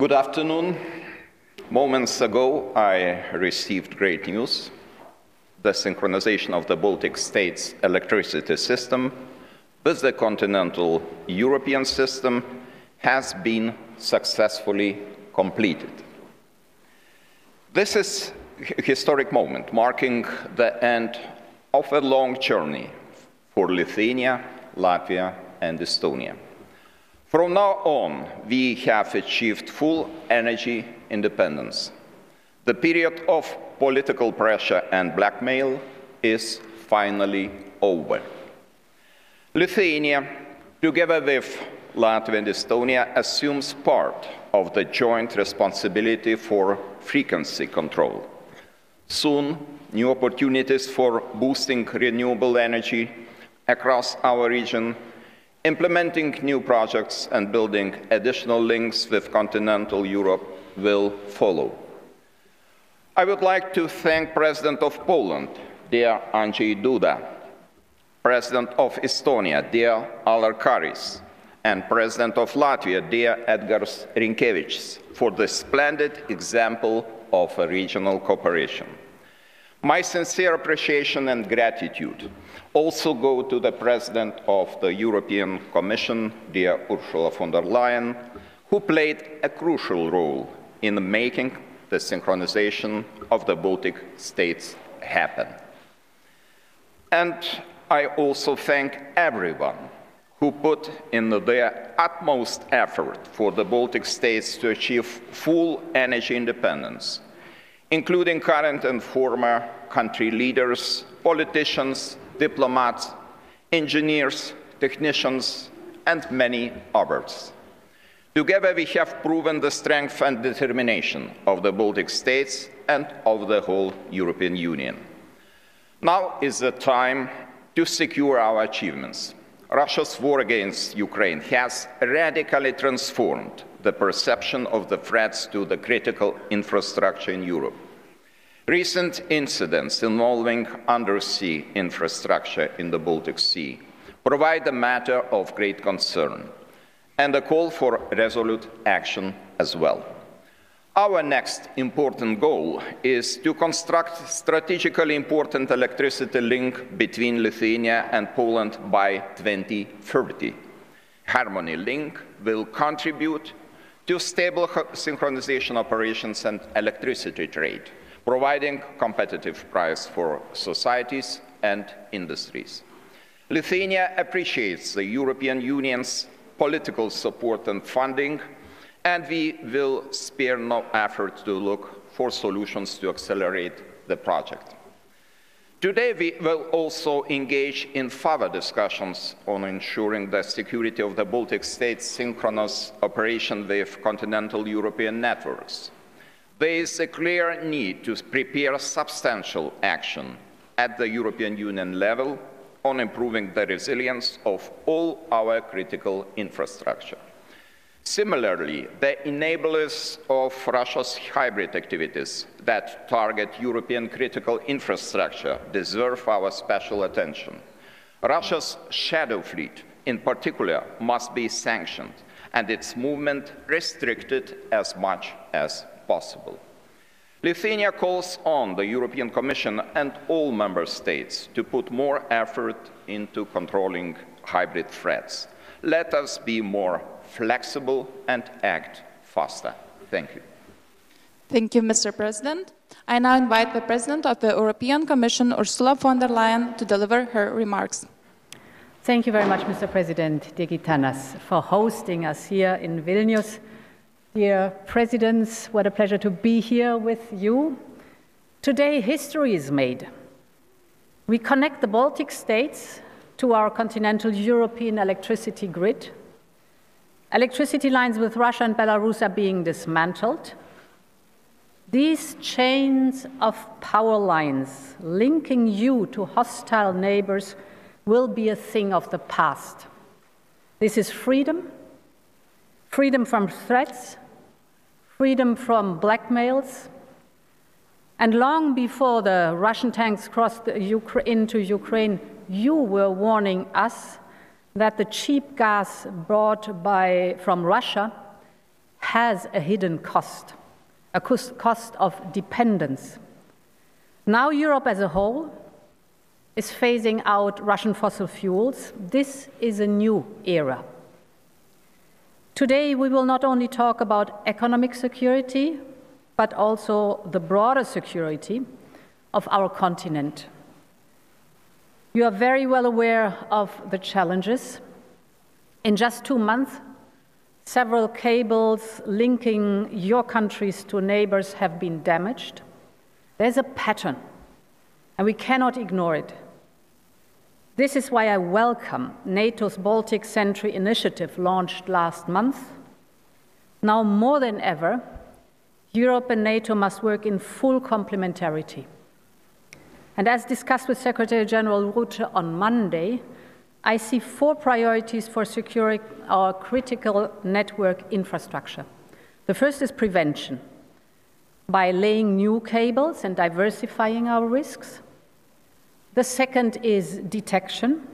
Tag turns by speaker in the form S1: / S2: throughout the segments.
S1: Good afternoon. Moments ago, I received great news. The synchronization of the Baltic states' electricity system with the continental European system has been successfully completed. This is a historic moment, marking the end of a long journey for Lithuania, Latvia, and Estonia. From now on, we have achieved full energy independence. The period of political pressure and blackmail is finally over. Lithuania, together with Latvia and Estonia, assumes part of the joint responsibility for frequency control. Soon, new opportunities for boosting renewable energy across our region, implementing new projects and building additional links with continental Europe will follow. I would like to thank President of Poland, dear Andrzej Duda, President of Estonia, dear Alar Karis, and President of Latvia, dear Edgars Rinkevičs, for the splendid example of a regional cooperation. My sincere appreciation and gratitude also go to the President of the European Commission, dear Ursula von der Leyen, who played a crucial role in making the synchronization of the Baltic states happen. And I also thank everyone who put in their utmost effort for the Baltic states to achieve full energy independence, including current and former country leaders, politicians, diplomats, engineers, technicians, and many others. Together, we have proven the strength and determination of the Baltic states and of the whole European Union. Now is the time to secure our achievements. Russia's war against Ukraine has radically transformed the perception of the threats to the critical infrastructure in Europe. Recent incidents involving undersea infrastructure in the Baltic Sea provide a matter of great concern and a call for resolute action as well. Our next important goal is to construct strategically important electricity link between Lithuania and Poland by 2030. Harmony Link will contribute to stable synchronization operations and electricity trade, providing competitive price for societies and industries. Lithuania appreciates the European Union's political support and funding, and we will spare no effort to look for solutions to accelerate the project. Today, we will also engage in further discussions on ensuring the security of the Baltic states' synchronous operation with continental European networks. There is a clear need to prepare substantial action at the European Union level on improving the resilience of all our critical infrastructure. Similarly, the enablers of Russia's hybrid activities that target European critical infrastructure deserve our special attention. Russia's shadow fleet, in particular, must be sanctioned and its movement restricted as much as possible. Lithuania calls on the European Commission and all member states to put more effort into controlling hybrid threats. Let us be more flexible and act faster. Thank you.
S2: Thank you, Mr. President. I now invite the President of the European Commission, Ursula von der Leyen, to deliver her remarks.
S3: Thank you very much, Mr. President Digitanas, for hosting us here in Vilnius. Dear Presidents, what a pleasure to be here with you. Today, history is made. We connect the Baltic states to our continental European electricity grid. Electricity lines with Russia and Belarus are being dismantled. These chains of power lines linking you to hostile neighbors will be a thing of the past. This is freedom, freedom from threats, freedom from blackmails, and long before the Russian tanks crossed into Ukraine, you were warning us that the cheap gas brought from Russia has a hidden cost, a cost of dependence. Now Europe as a whole is phasing out Russian fossil fuels. This is a new era. Today we will not only talk about economic security, but also the broader security of our continent. You are very well aware of the challenges. In just 2 months, several cables linking your countries to neighbors have been damaged. There's a pattern, and we cannot ignore it. This is why I welcome NATO's Baltic Sentry initiative launched last month. Now more than ever, Europe and NATO must work in full complementarity. And as discussed with Secretary General Rutte on Monday, I see 4 priorities for securing our critical network infrastructure. The first is prevention, by laying new cables and diversifying our risks. The second is detection,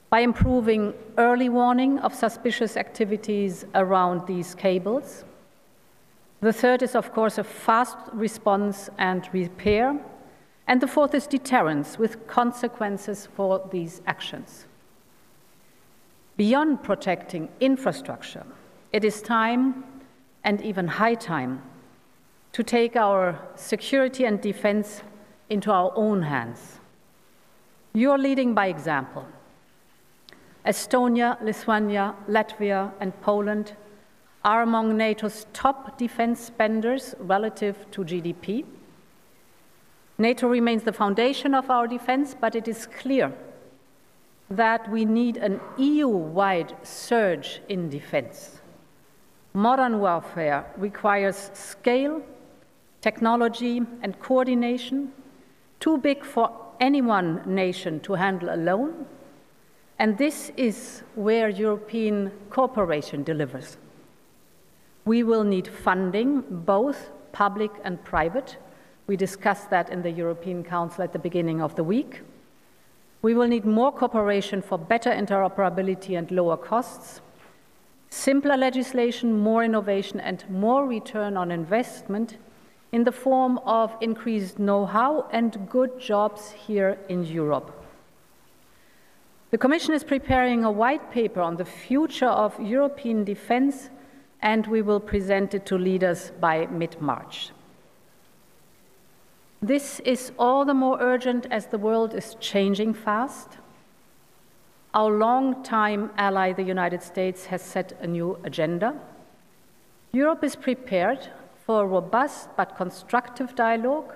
S3: by improving early warning of suspicious activities around these cables. The third is, of course, a fast response and repair. And the fourth is deterrence, with consequences for these actions. Beyond protecting infrastructure, it is time, and even high time, to take our security and defense into our own hands. You're leading by example. Estonia, Lithuania, Latvia, and Poland are among NATO's top defense spenders relative to GDP. NATO remains the foundation of our defense, but it is clear that we need an EU-wide surge in defense. Modern warfare requires scale, technology, and coordination, too big for any one nation to handle alone, and this is where European cooperation delivers. We will need funding, both public and private. We discussed that in the European Council at the beginning of the week. We will need more cooperation for better interoperability and lower costs, simpler legislation, more innovation, and more return on investment in the form of increased know-how and good jobs here in Europe. The Commission is preparing a white paper on the future of European defense, and we will present it to leaders by mid-March. This is all the more urgent as the world is changing fast. Our longtime ally, the United States, has set a new agenda. Europe is prepared for a robust but constructive dialogue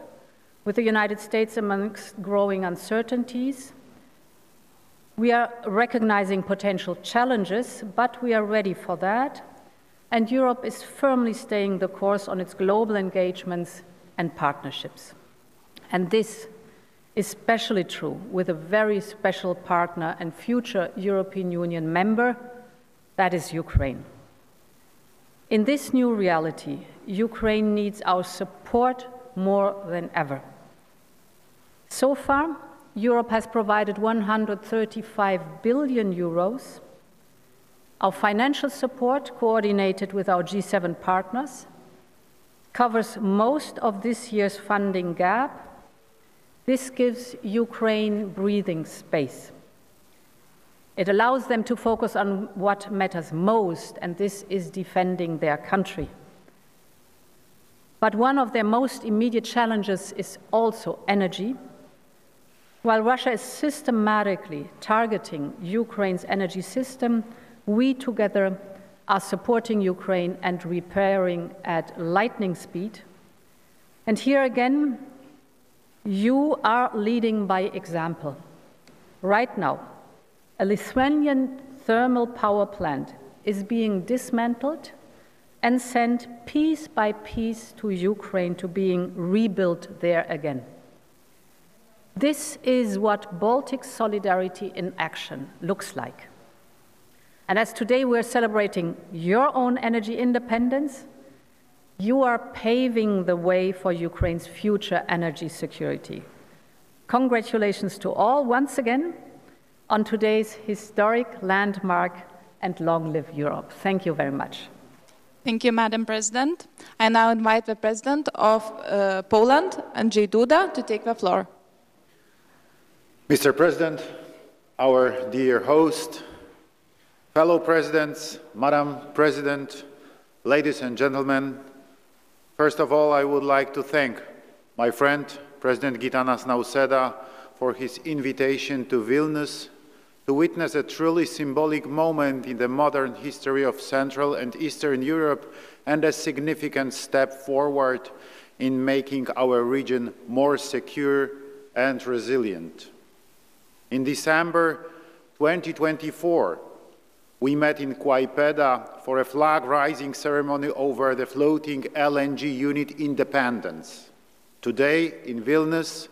S3: with the United States amongst growing uncertainties. We are recognizing potential challenges, but we are ready for that, and Europe is firmly staying the course on its global engagements and partnerships. And this is especially true with a very special partner and future European Union member, that is Ukraine. In this new reality, Ukraine needs our support more than ever. So far, Europe has provided 135 billion euros. Our financial support, coordinated with our G7 partners, covers most of this year's funding gap. This gives Ukraine breathing space. It allows them to focus on what matters most, and this is defending their country. But one of their most immediate challenges is also energy. While Russia is systematically targeting Ukraine's energy system, we together are supporting Ukraine and repairing at lightning speed. And here again, you are leading by example. Right now, a Lithuanian thermal power plant is being dismantled and sent piece by piece to Ukraine to being rebuilt there again. This is what Baltic solidarity in action looks like. And as today we're celebrating your own energy independence, you are paving the way for Ukraine's future energy security. Congratulations to all once again on today's historic landmark, and long live Europe. Thank you very much.
S2: Thank you, Madam President. I now invite the President of Poland, Andrzej Duda, to take the floor.
S4: Mr. President, our dear host, fellow presidents, Madam President, ladies and gentlemen, first of all, I would like to thank my friend, President Gitanas Nausėda, for his invitation to Vilnius to witness a truly symbolic moment in the modern history of Central and Eastern Europe and a significant step forward in making our region more secure and resilient. In December 2024, we met in Klaipėda for a flag-raising ceremony over the floating LNG unit Independence. Today, in Vilnius,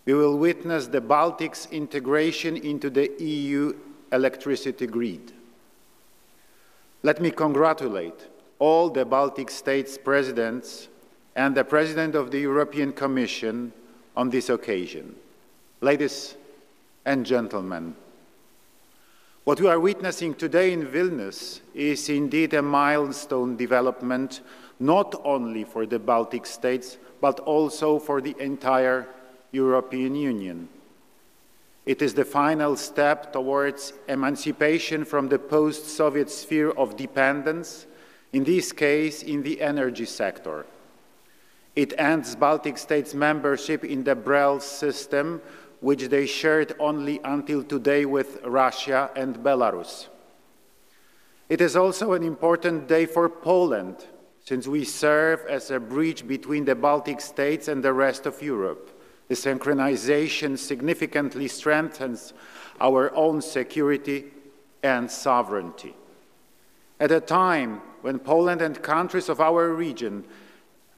S4: we will witness the Baltics' integration into the EU electricity grid. Let me congratulate all the Baltic states' presidents and the President of the European Commission on this occasion. Ladies and gentlemen, what we are witnessing today in Vilnius is indeed a milestone development, not only for the Baltic states, but also for the entire European Union. It is the final step towards emancipation from the post-Soviet sphere of dependence, in this case in the energy sector. It ends Baltic states' membership in the BREL system, which they shared only until today with Russia and Belarus. It is also an important day for Poland, since we serve as a bridge between the Baltic states and the rest of Europe. The synchronization significantly strengthens our own security and sovereignty. At a time when Poland and countries of our region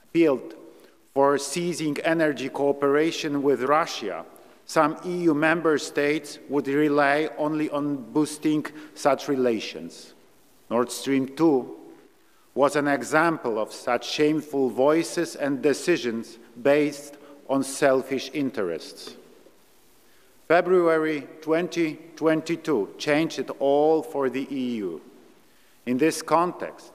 S4: appealed for ceasing energy cooperation with Russia, some EU member states would rely only on boosting such relations. Nord Stream 2 was an example of such shameful voices and decisions based on selfish interests. February 2022 changed it all for the EU. In this context,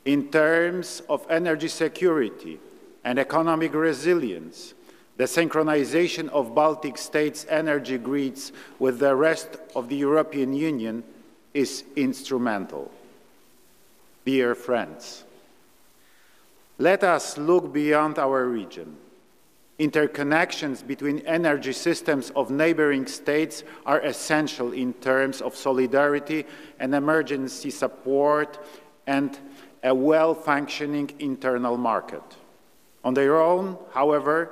S4: in terms of energy security and economic resilience, the synchronization of Baltic states' energy grids with the rest of the European Union is instrumental. Dear friends, let us look beyond our region. Interconnections between energy systems of neighboring states are essential in terms of solidarity and emergency support and a well-functioning internal market. On their own, however,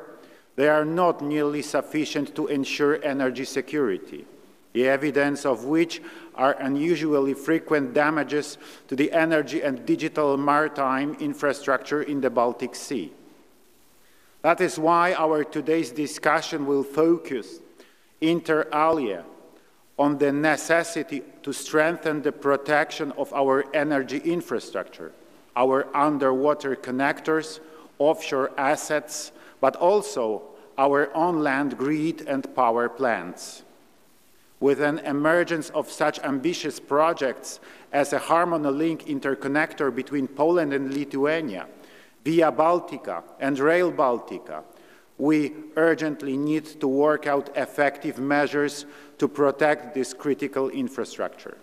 S4: they are not nearly sufficient to ensure energy security, the evidence of which are unusually frequent damages to the energy and digital maritime infrastructure in the Baltic Sea. That is why our today's discussion will focus, inter alia, on the necessity to strengthen the protection of our energy infrastructure, our underwater connectors, offshore assets, but also our on-land grid and power plants. With an emergence of such ambitious projects as a Harmony-Link interconnector between Poland and Lithuania, Via Baltica and Rail Baltica, we urgently need to work out effective measures to protect this critical infrastructure.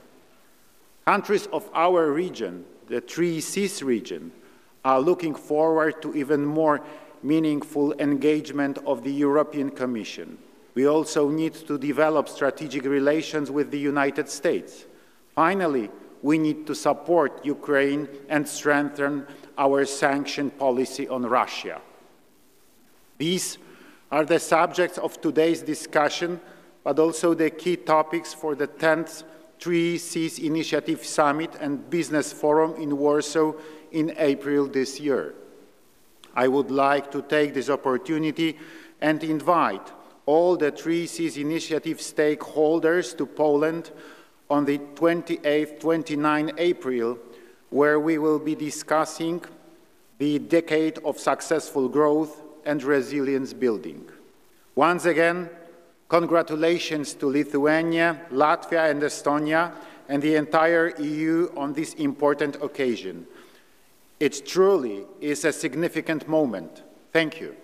S4: Countries of our region, the Three Seas region, are looking forward to even more meaningful engagement of the European Commission. We also need to develop strategic relations with the United States. Finally, we need to support Ukraine and strengthen our sanction policy on Russia. These are the subjects of today's discussion, but also the key topics for the 10th Three Seas Initiative Summit and Business Forum in Warsaw in April this year. I would like to take this opportunity and invite all the Three Seas Initiative stakeholders to Poland on the 28th-29th April, where we will be discussing the decade of successful growth and resilience building. Once again, congratulations to Lithuania, Latvia and Estonia, and the entire EU on this important occasion. It truly is a significant moment. Thank you.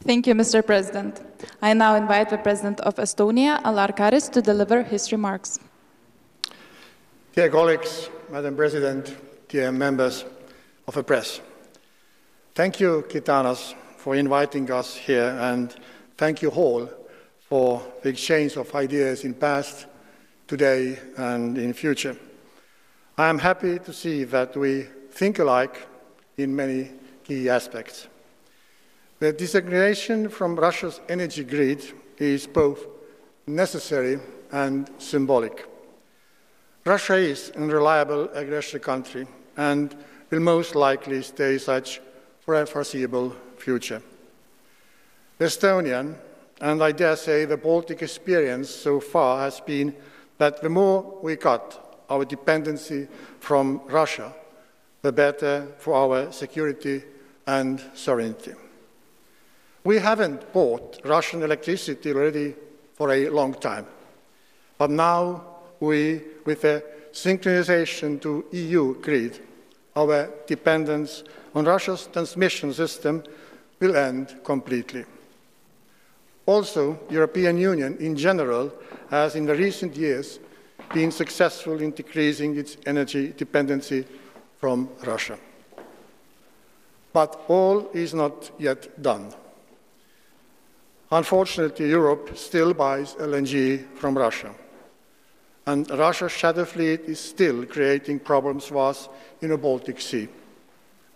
S2: Thank you, Mr. President. I now invite the President of Estonia, Karis, to deliver his remarks.
S5: Dear colleagues, Madam President, dear members of the press, thank you, Gitanas, for inviting us here, and thank you all for the exchange of ideas in past, today, and in future. I am happy to see that we think alike in many key aspects. The disintegration from Russia's energy grid is both necessary and symbolic. Russia is an unreliable aggressor country and will most likely stay such for a foreseeable future. The Estonian, and I dare say the Baltic experience so far has been that the more we cut our dependency from Russia, the better for our security and sovereignty. We haven't bought Russian electricity already for a long time, but now with a synchronization to EU grid, our dependence on Russia's transmission system will end completely. Also, the European Union in general has in the recent years been successful in decreasing its energy dependency from Russia. But all is not yet done. Unfortunately, Europe still buys LNG from Russia, and Russia's shadow fleet is still creating problems for us in the Baltic Sea.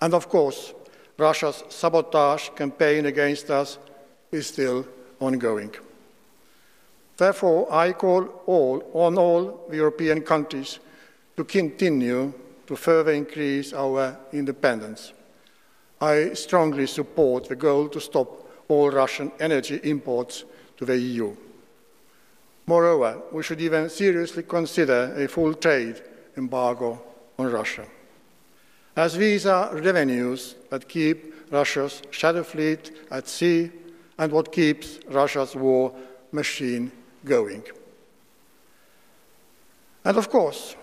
S5: And of course, Russia's sabotage campaign against us is still ongoing. Therefore, I call on all the European countries to continue to further increase our independence. I strongly support the goal to stop all Russian energy imports to the EU. Moreover, we should even seriously consider a full trade embargo on Russia, as these are revenues that keep Russia's shadow fleet at sea and what keeps Russia's war machine going. And of course,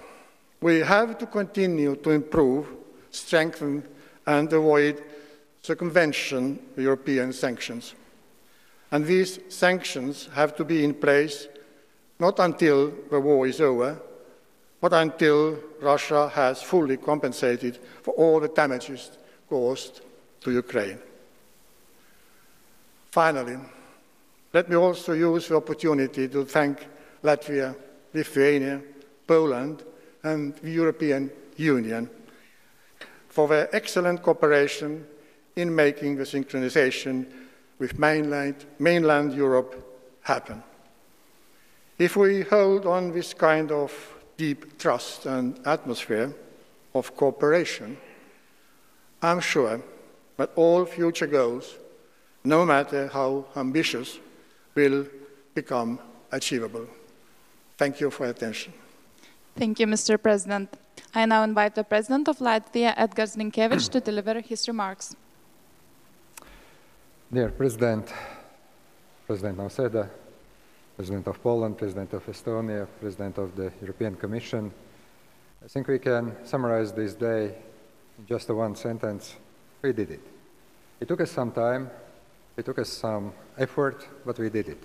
S5: we have to continue to improve, strengthen, and avoid circumvention of European sanctions. And these sanctions have to be in place not until the war is over, but until Russia has fully compensated for all the damages caused to Ukraine. Finally, let me also use the opportunity to thank Latvia, Lithuania, Poland, and the European Union for their excellent cooperation in making the synchronization with mainland Europe happen. If we hold on this kind of deep trust and atmosphere of cooperation, I'm sure that all future goals, no matter how ambitious, will become achievable. Thank you for your attention.
S2: Thank you, Mr. President. I now invite the President of Latvia, Edgars Rinkēvičs, to deliver his remarks.
S6: Dear President, President Nausėda, President of Poland, President of Estonia, President of the European Commission, I think we can summarize this day in just one sentence. We did it. It took us some time, it took us some effort, but we did it.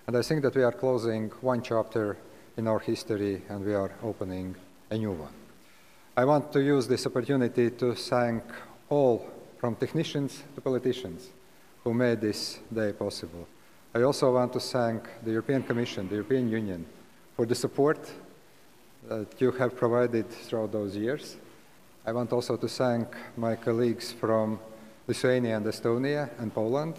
S6: And I think that we are closing one chapter in our history and we are opening a new one. I want to use this opportunity to thank all, from technicians to politicians, who made this day possible. I also want to thank the European Commission, the European Union, for the support that you have provided throughout those years. I want also to thank my colleagues from Lithuania and Estonia and Poland,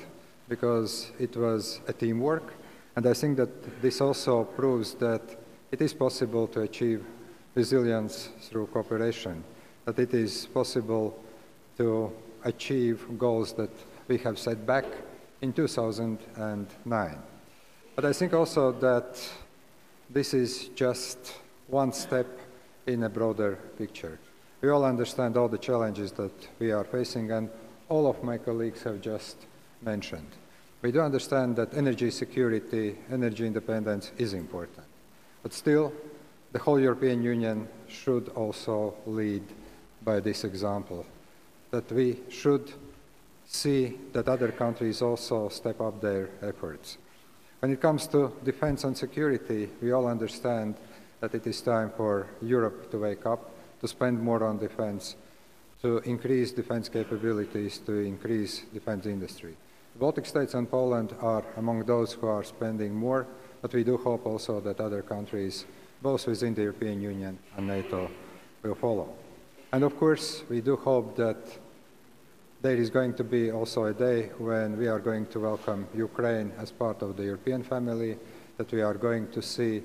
S6: because it was a teamwork. And I think that this also proves that it is possible to achieve resilience through cooperation, that it is possible to achieve goals that we have set back in 2009. But I think also that this is just one step in a broader picture. We all understand all the challenges that we are facing, and all of my colleagues have just mentioned. We do understand that energy security, energy independence is important. But still, the whole European Union should also lead by this example, that we should see that other countries also step up their efforts. When it comes to defense and security, we all understand that it is time for Europe to wake up, to spend more on defense, to increase defense capabilities, to increase defense industry. The Baltic states and Poland are among those who are spending more, but we do hope also that other countries, both within the European Union and NATO, will follow. And of course, we do hope that there is going to be also a day when we are going to welcome Ukraine as part of the European family, that we are going to see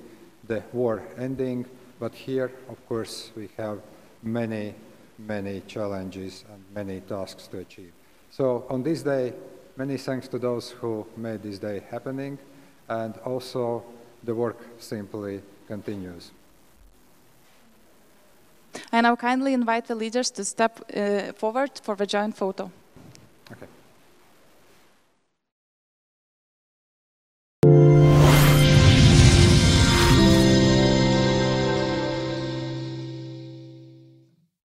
S6: the war ending. But here, of course, we have many challenges and many tasks to achieve. So on this day, many thanks to those who made this day happening, and also the work simply continues.
S2: I now kindly invite the leaders to step forward for the joint photo.
S6: Okay.